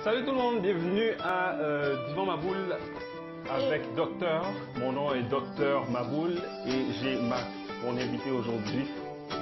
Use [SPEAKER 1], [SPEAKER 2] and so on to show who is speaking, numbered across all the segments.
[SPEAKER 1] Salut tout le monde, bienvenue à Divan Maboul avec Docteur. Mon nom est Docteur Maboul et j'ai mon invité aujourd'hui,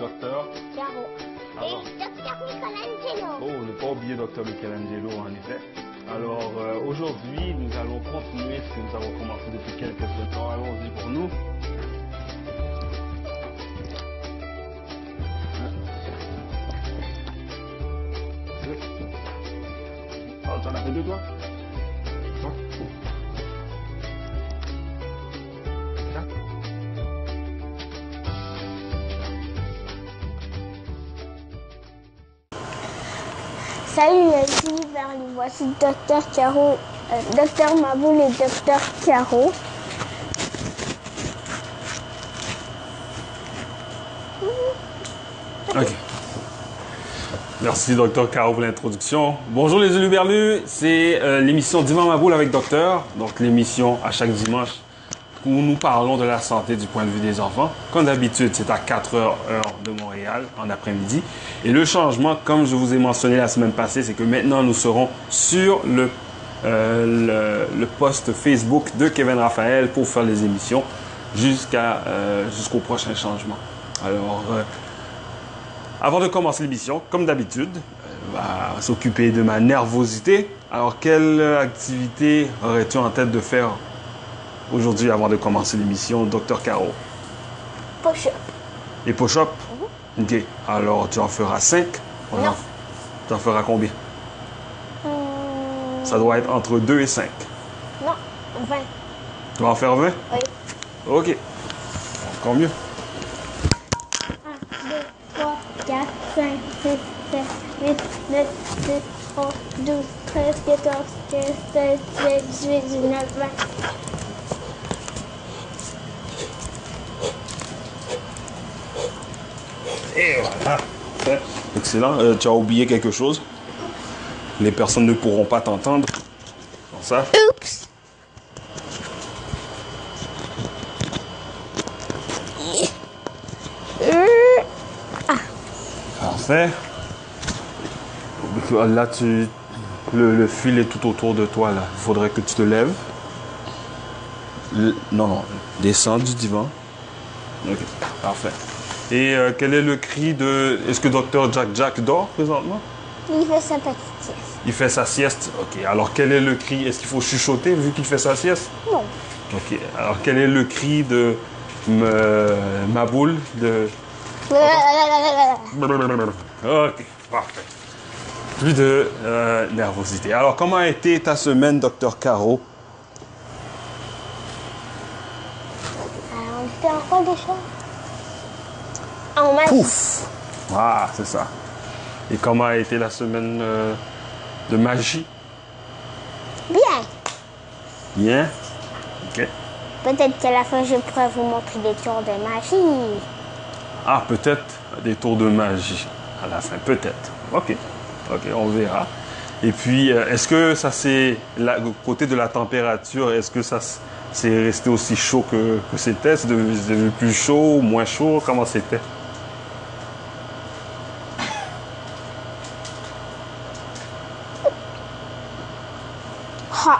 [SPEAKER 1] Docteur
[SPEAKER 2] Caro.
[SPEAKER 1] Alors,
[SPEAKER 2] Et Docteur Michelangelo.
[SPEAKER 1] oh, ne pas oublier Docteur Michelangelo en effet. Alors aujourd'hui, nous allons continuer ce que nous avons commencé depuis quelques temps. Allons-y pour nous. Oh, tu en as fait deux, toi? Toi? Ça?
[SPEAKER 2] Salut les Liberly, voici Docteur Caro, Docteur Maboul et Docteur Caro.
[SPEAKER 1] Ok. Merci Docteur Caro pour l'introduction. Bonjour les Uluberlus, c'est l'émission Divan Maboul avec Docteur. Donc l'émission à chaque dimanche où nous parlons de la santé du point de vue des enfants. Comme d'habitude, c'est à 4h heure de Montréal en après-midi. Et le changement, comme je vous ai mentionné la semaine passée, c'est que maintenant nous serons sur le post Facebook de Kevin Raphaël pour faire les émissions jusqu'au prochain changement. Alors, avant de commencer l'émission, comme d'habitude, on va s'occuper de ma nervosité. Alors, quelle activité aurais-tu en tête de faire aujourd'hui avant de commencer l'émission, Docteur Caro?
[SPEAKER 2] Push-up.
[SPEAKER 1] Les push-ups? Ok. Alors, tu en feras 5?
[SPEAKER 2] Non.
[SPEAKER 1] Tu en feras combien? Ça doit être entre 2 et 5.
[SPEAKER 2] Non, 20.
[SPEAKER 1] Tu vas en faire 20?
[SPEAKER 2] Oui.
[SPEAKER 1] Ok. Encore mieux.
[SPEAKER 2] 1, 2, 3, 4, 5, 6, 7, 8, 9, 10, 11, 12, 13, 14, 15, 16, 17, 18, 19, 20.
[SPEAKER 1] Et voilà. Excellent. Tu as oublié quelque chose. Les personnes ne pourront pas t'entendre. Comme ça.
[SPEAKER 2] Oups.
[SPEAKER 1] Parfait. Là, le fil est tout autour de toi. Là. Il faudrait que tu te lèves. Non. Descends du divan. Ok. Parfait. Et quel est le cri de... Est-ce que Dr. Jack dort présentement?
[SPEAKER 2] Il fait sa petite sieste.
[SPEAKER 1] Il fait sa sieste? Ok. Alors, quel est le cri? Est-ce qu'il faut chuchoter vu qu'il fait sa sieste?
[SPEAKER 2] Non.
[SPEAKER 1] Ok. Alors, quel est le cri de Maboul de... Ok. Parfait. Plus de nervosité. Alors, comment a été ta semaine, Dr. Caro?
[SPEAKER 2] On fait encore des choses. En magie.
[SPEAKER 1] Pouf! Ah, c'est ça. Et comment a été la semaine de magie?
[SPEAKER 2] Bien.
[SPEAKER 1] Bien? Ok.
[SPEAKER 2] Peut-être qu'à la fin, je pourrais vous montrer des tours de magie.
[SPEAKER 1] Ah, peut-être des tours de magie à la fin. Peut-être. Ok. Ok, on verra. Et puis, est-ce que ça c'est côté de la température, est-ce que ça c'est resté aussi chaud que c'était? C'est devenu plus chaud, moins chaud? Comment c'était?
[SPEAKER 2] Hot.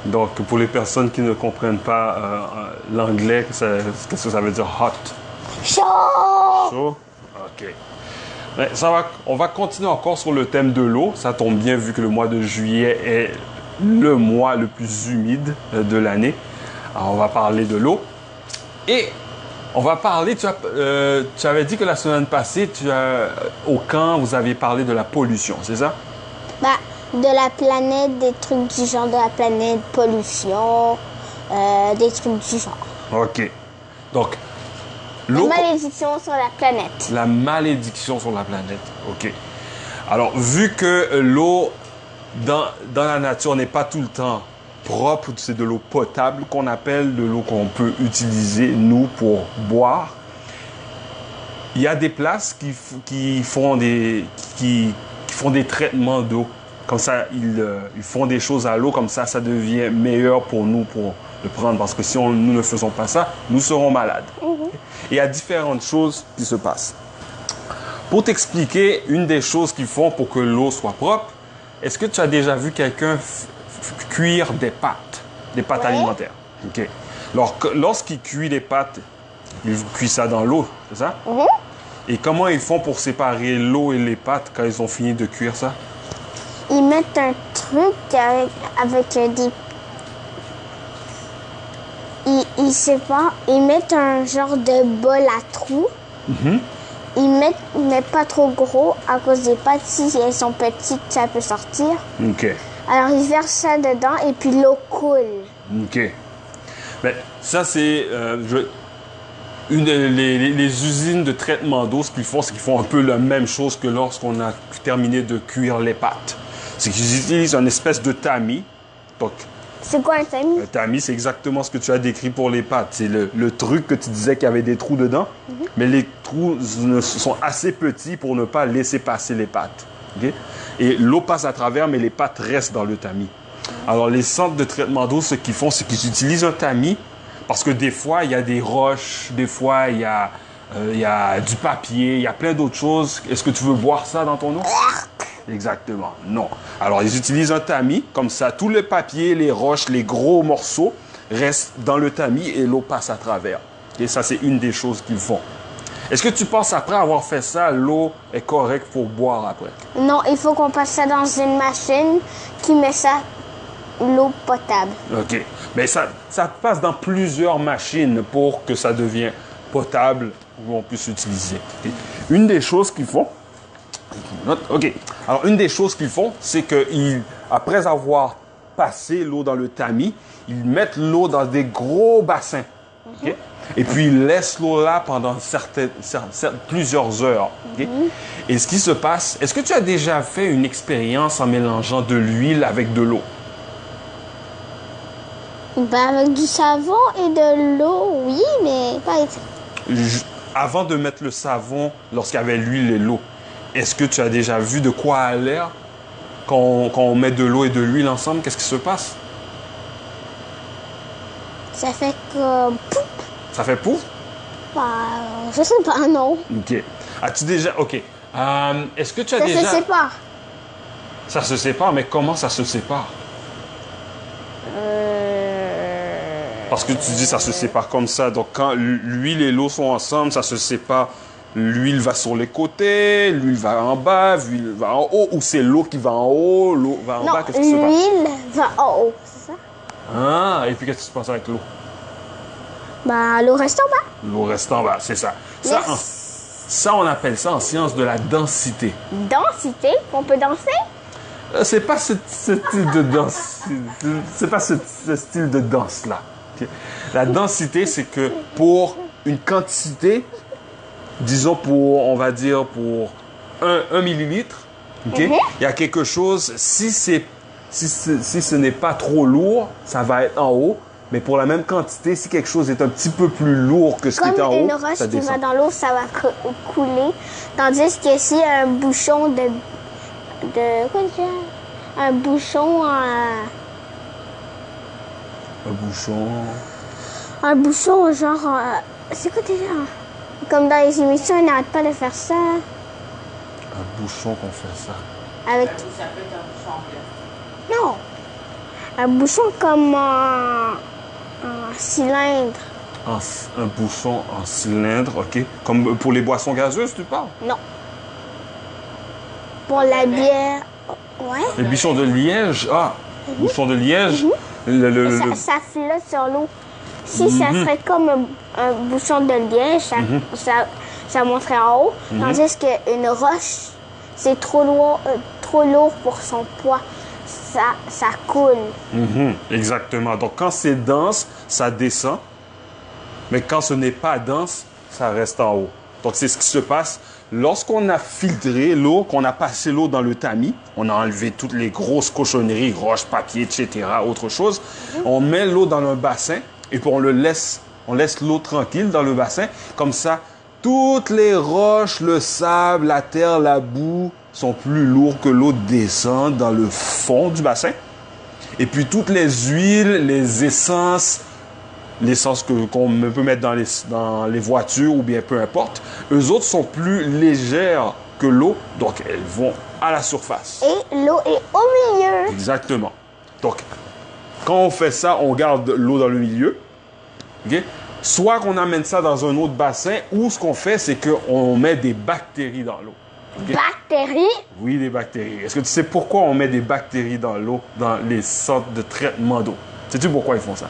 [SPEAKER 1] Donc, pour les personnes qui ne comprennent pas l'anglais, qu'est-ce que ça veut dire hot?
[SPEAKER 2] Chaud.
[SPEAKER 1] Chaud? OK. Mais on va continuer encore sur le thème de l'eau. Ça tombe bien vu que le mois de juillet est le mois le plus humide de l'année. Alors, on va parler de l'eau. Et on va parler, tu avais dit que la semaine passée, au camp, vous aviez parlé de la pollution, c'est ça?
[SPEAKER 2] Bah, de la planète, des trucs du genre de la planète, pollution, des trucs du genre.
[SPEAKER 1] OK. Donc,
[SPEAKER 2] La
[SPEAKER 1] l'eau...
[SPEAKER 2] malédiction sur la planète.
[SPEAKER 1] La malédiction sur la planète. OK. Alors, vu que l'eau dans la nature n'est pas tout le temps propre, c'est de l'eau potable qu'on appelle de l'eau qu'on peut utiliser, nous, pour boire. Il y a des places qui font des traitements d'eau. Comme ça, ils font des choses à l'eau, comme ça devient meilleur pour nous pour le prendre. Parce que si nous ne faisons pas ça, nous serons malades. Et il y a différentes choses qui se passent. Pour t'expliquer, une des choses qu'ils font pour que l'eau soit propre, est-ce que tu as déjà vu quelqu'un cuire des pâtes
[SPEAKER 2] Ouais.
[SPEAKER 1] alimentaires? OK. Alors, lorsqu'il cuit les pâtes, il cuit ça dans l'eau, c'est ça?
[SPEAKER 2] Mhm.
[SPEAKER 1] Et comment ils font pour séparer l'eau et les pâtes quand ils ont fini de cuire ça?
[SPEAKER 2] Ils mettent un truc avec des... Ils séparent, ils mettent un genre de bol à trous. Ils mettent, mais pas trop gros à cause des pâtes. Si elles sont petites, ça peut sortir.
[SPEAKER 1] OK.
[SPEAKER 2] Alors ils versent ça dedans et puis l'eau coule.
[SPEAKER 1] OK. Ben, ça, c'est... les usines de traitement d'eau, ce qu'ils font, c'est qu'ils font un peu la même chose que lorsqu'on a terminé de cuire les pâtes. C'est qu'ils utilisent une espèce de tamis. Donc,
[SPEAKER 2] C'est quoi un tamis?
[SPEAKER 1] un tamis, c'est exactement ce que tu as décrit pour les pâtes. C'est le truc que tu disais qu'il y avait des trous dedans, mais les trous sont assez petits pour ne pas laisser passer les pâtes. OK? Et l'eau passe à travers, mais les pâtes restent dans le tamis. Alors, les centres de traitement d'eau, ce qu'ils font, c'est qu'ils utilisent un tamis parce que des fois, il y a des roches, des fois, il y a du papier, il y a plein d'autres choses. Est-ce que tu veux boire ça dans ton eau? Exactement, non. Alors, ils utilisent un tamis, comme ça, tout le papier, les roches, les gros morceaux restent dans le tamis et l'eau passe à travers. Et ça, c'est une des choses qu'ils font. Est-ce que tu penses, après avoir fait ça, l'eau est correcte pour boire après?
[SPEAKER 2] Non, il faut qu'on passe ça dans une machine qui met ça, l'eau potable.
[SPEAKER 1] OK. Mais ça passe dans plusieurs machines pour que ça devienne potable où on puisse l'utiliser. OK. Une des choses qu'ils font, OK. Alors, une des choses qu'ils font, c'est qu'après avoir passé l'eau dans le tamis, ils mettent l'eau dans des gros bassins. OK? Et puis, ils laissent l'eau là pendant plusieurs heures. OK? Et ce qui se passe, est-ce que tu as déjà fait une expérience en mélangeant de l'huile avec de l'eau?
[SPEAKER 2] Ben, avec du savon et de l'eau, oui, mais pas...
[SPEAKER 1] Avant de mettre le savon, lorsqu'il y avait l'huile et l'eau, est-ce que tu as déjà vu de quoi a l'air quand on met de l'eau et de l'huile ensemble? Qu'est-ce qui se passe?
[SPEAKER 2] Ça fait comme...
[SPEAKER 1] Ça fait pouf?
[SPEAKER 2] Ben, je sais pas, non.
[SPEAKER 1] OK. As-tu déjà... OK. Est-ce que tu as
[SPEAKER 2] Ça
[SPEAKER 1] déjà...
[SPEAKER 2] se sépare.
[SPEAKER 1] Ça se sépare, mais comment ça se sépare? Parce que tu dis ça se sépare comme ça. Donc, quand l'huile et l'eau sont ensemble, ça se sépare. L'huile va sur les côtés, l'huile va en bas, l'huile va en haut. Ou c'est l'eau qui va en haut, l'eau va en
[SPEAKER 2] Non,
[SPEAKER 1] bas. Qu'est-ce qui se passe?
[SPEAKER 2] l'huile va en haut, c'est ça?
[SPEAKER 1] Ah, et puis qu'est-ce qui se passe avec l'eau?
[SPEAKER 2] Ben, l'eau reste en bas.
[SPEAKER 1] L'eau reste en bas, c'est ça. Ça, on appelle ça en science de la densité.
[SPEAKER 2] Densité, on peut danser?
[SPEAKER 1] C'est pas ce style de danse. C'est pas ce style de danse-là. Ok? La densité, c'est que pour une quantité, disons on va dire pour 1 millilitre, ok? Il y a quelque chose, si ce n'est pas trop lourd, ça va être en haut. Mais pour la même quantité, si quelque chose est un petit peu plus lourd que ce qui est en
[SPEAKER 2] Comme
[SPEAKER 1] haut,
[SPEAKER 2] une roche
[SPEAKER 1] ça
[SPEAKER 2] qui va
[SPEAKER 1] descend.
[SPEAKER 2] dans l'eau, ça va couler. Tandis que si un bouchon quoi déjà? Un bouchon... Un bouchon genre... c'est quoi déjà? Comme dans les émissions, ils n'arrêtent pas de faire ça.
[SPEAKER 1] Un bouchon qu'on fait ça.
[SPEAKER 2] Avec...
[SPEAKER 3] Ça peut être un bouchon en plastique.
[SPEAKER 2] Non. Un bouchon comme un cylindre.
[SPEAKER 1] Un bouchon en cylindre, ok? Comme pour les boissons gazeuses, tu parles?
[SPEAKER 2] Non. Pour la bière. Ouais.
[SPEAKER 1] Les bouchons de liège, bouchon de liège.
[SPEAKER 2] Ça flotte sur l'eau. Si ça serait comme un bouchon de liège, ça monterait en haut. Tandis qu'une roche, c'est trop lourd pour son poids. Ça coule.
[SPEAKER 1] Exactement. Donc, quand c'est dense, ça descend. Mais quand ce n'est pas dense, ça reste en haut. Donc, c'est ce qui se passe. Lorsqu'on a filtré l'eau, qu'on a passé l'eau dans le tamis, on a enlevé toutes les grosses cochonneries, roches, papier, etc., autre chose. On met l'eau dans un bassin et puis on laisse l'eau tranquille dans le bassin. Comme ça, toutes les roches, le sable, la terre, la boue sont plus lourds que l'eau descend dans le fond du bassin. Et puis toutes les huiles, les essences, l'essence qu'on peut mettre dans les voitures ou bien peu importe, eux autres sont plus légères que l'eau, donc elles vont à la surface.
[SPEAKER 2] Et l'eau est au milieu.
[SPEAKER 1] Exactement. Donc, quand on fait ça, on garde l'eau dans le milieu. Okay? Soit qu'on amène ça dans un autre bassin, ou ce qu'on fait, c'est qu'on met des bactéries dans l'eau. Okay?
[SPEAKER 2] Bactéries?
[SPEAKER 1] Oui, des bactéries. Est-ce que tu sais pourquoi on met des bactéries dans l'eau, dans les centres de traitement d'eau? Sais-tu pourquoi ils font ça?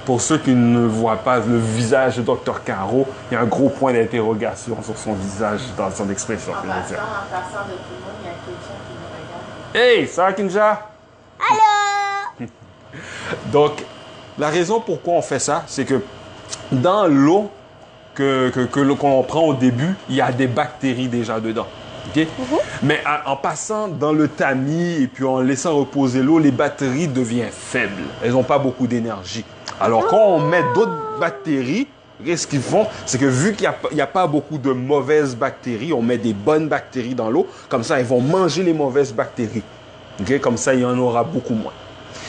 [SPEAKER 1] Pour ceux qui ne voient pas le visage de Dr. Caro, il y a un gros point d'interrogation sur son visage dans son expression.
[SPEAKER 3] En passant de tout le monde, il y a quelqu'un qui me regarde.
[SPEAKER 1] Hey, ça va, Kinja?
[SPEAKER 2] Allô?
[SPEAKER 1] Donc, la raison pourquoi on fait ça, c'est que dans l'eau qu'on prend au début, il y a des bactéries déjà dedans. Okay? Mais en passant dans le tamis et puis en laissant reposer l'eau, les bactéries deviennent faibles. Elles n'ont pas beaucoup d'énergie. Alors, quand on met d'autres bactéries, ce qu'ils font, c'est que vu qu'il n'y a pas beaucoup de mauvaises bactéries, on met des bonnes bactéries dans l'eau. Comme ça, elles vont manger les mauvaises bactéries. Okay? Comme ça, il y en aura beaucoup moins.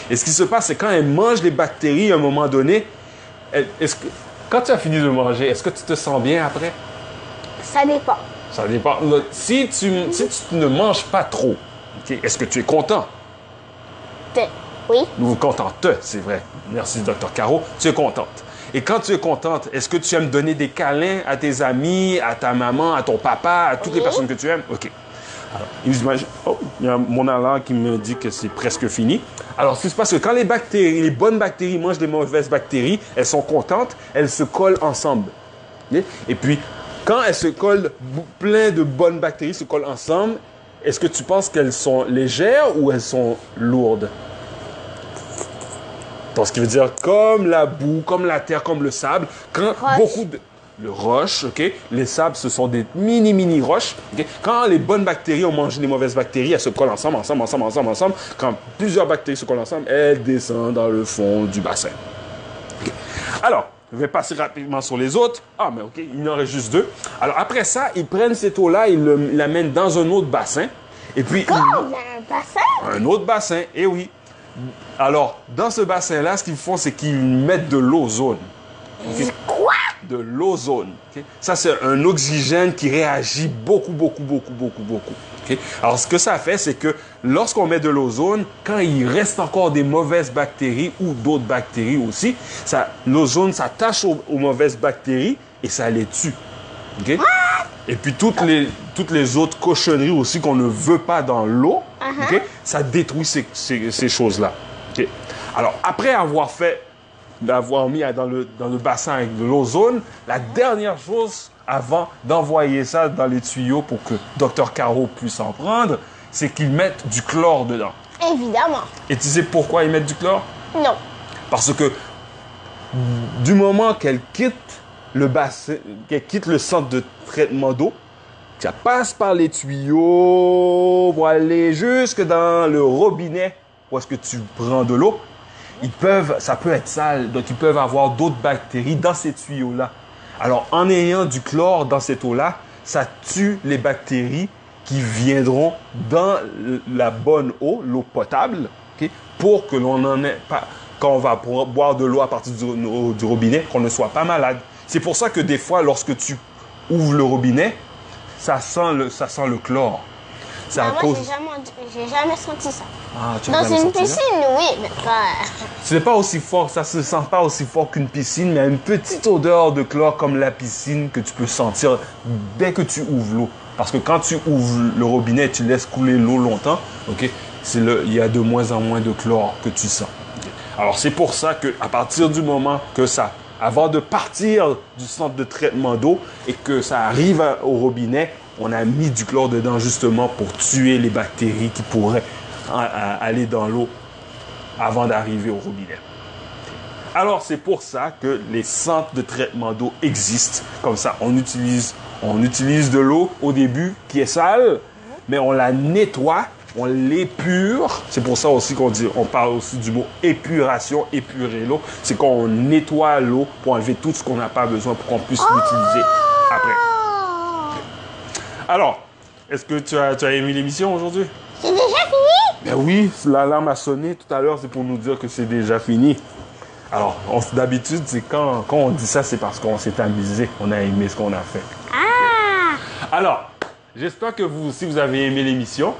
[SPEAKER 1] Et ce qui se passe, c'est quand elles mangent les bactéries, à un moment donné, quand tu as fini de manger, est-ce que tu te sens bien après?
[SPEAKER 2] Ça dépend.
[SPEAKER 1] Ça dépend. Si tu ne manges pas trop, okay, est-ce que tu es content?
[SPEAKER 2] Oui.
[SPEAKER 1] Nous contente, c'est vrai. Merci, Dr. Caro. Tu es contente. Et quand tu es contente, est-ce que tu aimes donner des câlins à tes amis, à ta maman, à ton papa, à toutes les personnes que tu aimes? OK. Alors, il y a mon alarme qui me dit que c'est presque fini. Alors, ce qui se passe, c'est que quand les bonnes bactéries mangent des mauvaises bactéries, elles sont contentes, elles se collent ensemble. Okay? Et puis, quand elles se collent, plein de bonnes bactéries se collent ensemble, est-ce que tu penses qu'elles sont légères ou elles sont lourdes? Donc, ce qui veut dire comme la boue, comme la terre, comme le sable, quand le roche, OK? Les sables, ce sont des mini roches. Okay? Quand les bonnes bactéries ont mangé les mauvaises bactéries, elles se collent ensemble. Quand plusieurs bactéries se collent ensemble, elles descendent dans le fond du bassin. Okay. Alors, je vais passer rapidement sur les autres. Ah, mais OK, il y en reste juste deux. Alors, après ça, ils prennent cette eau-là, ils l'amènent dans un autre bassin. Et puis,
[SPEAKER 2] un bassin?
[SPEAKER 1] Un autre bassin, eh oui. Alors, dans ce bassin-là, ce qu'ils font, c'est qu'ils mettent de l'ozone. Okay?
[SPEAKER 2] Quoi?
[SPEAKER 1] De l'ozone. Okay? Ça, c'est un oxygène qui réagit beaucoup. Okay? Alors, ce que ça fait, c'est que lorsqu'on met de l'ozone, quand il reste encore des mauvaises bactéries ou d'autres bactéries aussi, l'ozone s'attache aux mauvaises bactéries et ça les tue. Okay? Et puis, toutes les autres cochonneries aussi qu'on ne veut pas dans l'eau, okay? Ça détruit ces choses-là. Okay? Alors, après d'avoir mis dans le bassin avec de l'ozone, la dernière chose avant d'envoyer ça dans les tuyaux pour que Dr. Caro puisse en prendre, c'est qu'ils mettent du chlore dedans.
[SPEAKER 2] Évidemment.
[SPEAKER 1] Et tu sais pourquoi ils mettent du chlore?
[SPEAKER 2] Non.
[SPEAKER 1] Parce que du moment qu'elle quitte le bassin, qu'elle quitte le centre de traitement d'eau, ça passe par les tuyaux pour aller jusque dans le robinet où est-ce que tu prends de l'eau. Ça peut être sale, donc ils peuvent avoir d'autres bactéries dans ces tuyaux-là. Alors, en ayant du chlore dans cette eau-là, ça tue les bactéries qui viendront dans la bonne eau, l'eau potable, okay, pour que l'on n'en ait pas, quand on va boire de l'eau à partir du robinet, qu'on ne soit pas malade. C'est pour ça que des fois, lorsque tu ouvres le robinet, ça sent le chlore.
[SPEAKER 2] Moi, j'ai jamais senti ça.
[SPEAKER 1] Ah,
[SPEAKER 2] dans une piscine, oui, mais pas...
[SPEAKER 1] Ce n'est pas aussi fort, ça se sent pas aussi fort qu'une piscine, mais il y a une petite odeur de chlore comme la piscine que tu peux sentir dès que tu ouvres l'eau. Parce que quand tu ouvres le robinet et tu laisses couler l'eau longtemps, okay, il y a de moins en moins de chlore que tu sens. Okay. Alors, c'est pour ça qu'à partir du moment que avant de partir du centre de traitement d'eau et que ça arrive au robinet, on a mis du chlore dedans justement pour tuer les bactéries qui pourraient aller dans l'eau avant d'arriver au robinet. Alors, c'est pour ça que les centres de traitement d'eau existent. Comme ça, on utilise de l'eau au début qui est sale, mais on la nettoie, on l'épure. C'est pour ça aussi on parle aussi du mot épuration, épurer l'eau. C'est qu'on nettoie l'eau pour enlever tout ce qu'on n'a pas besoin pour qu'on puisse l'utiliser après. Alors, est-ce que tu as aimé l'émission aujourd'hui?
[SPEAKER 2] C'est déjà fini?
[SPEAKER 1] Ben oui, l'alarme a sonné tout à l'heure, c'est pour nous dire que c'est déjà fini. Alors, d'habitude, c'est quand on dit ça, c'est parce qu'on s'est amusé. On a aimé ce qu'on a fait.
[SPEAKER 2] Ah!
[SPEAKER 1] Alors, j'espère que vous aussi, vous avez aimé l'émission.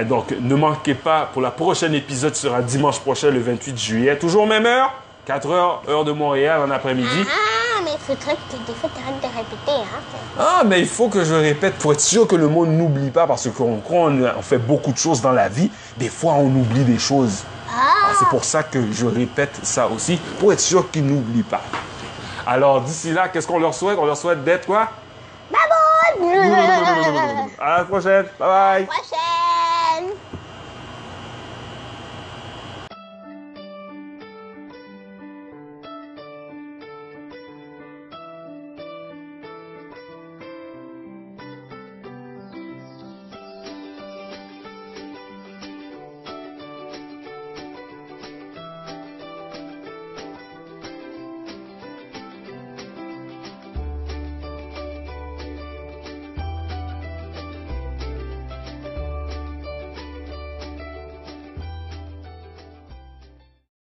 [SPEAKER 1] Donc, ne manquez pas, pour la prochaine épisode sera dimanche prochain, le 28 juillet. Toujours même heure, 4 heures, heure de Montréal, en après-midi.
[SPEAKER 2] Ah, mais il faudrait que des fois tu arrêtes de répéter, hein?
[SPEAKER 1] Ah, mais il faut que je répète pour être sûr que le monde n'oublie pas, parce que quand on fait beaucoup de choses dans la vie, des fois, on oublie des choses. Alors, c'est pour ça que je répète ça aussi, pour être sûr qu'ils n'oublient pas. Alors, d'ici là, qu'est-ce qu'on leur souhaite? On leur souhaite d'être quoi?
[SPEAKER 2] Bye bye!
[SPEAKER 1] À la prochaine. Bye bye.
[SPEAKER 2] Prochaine.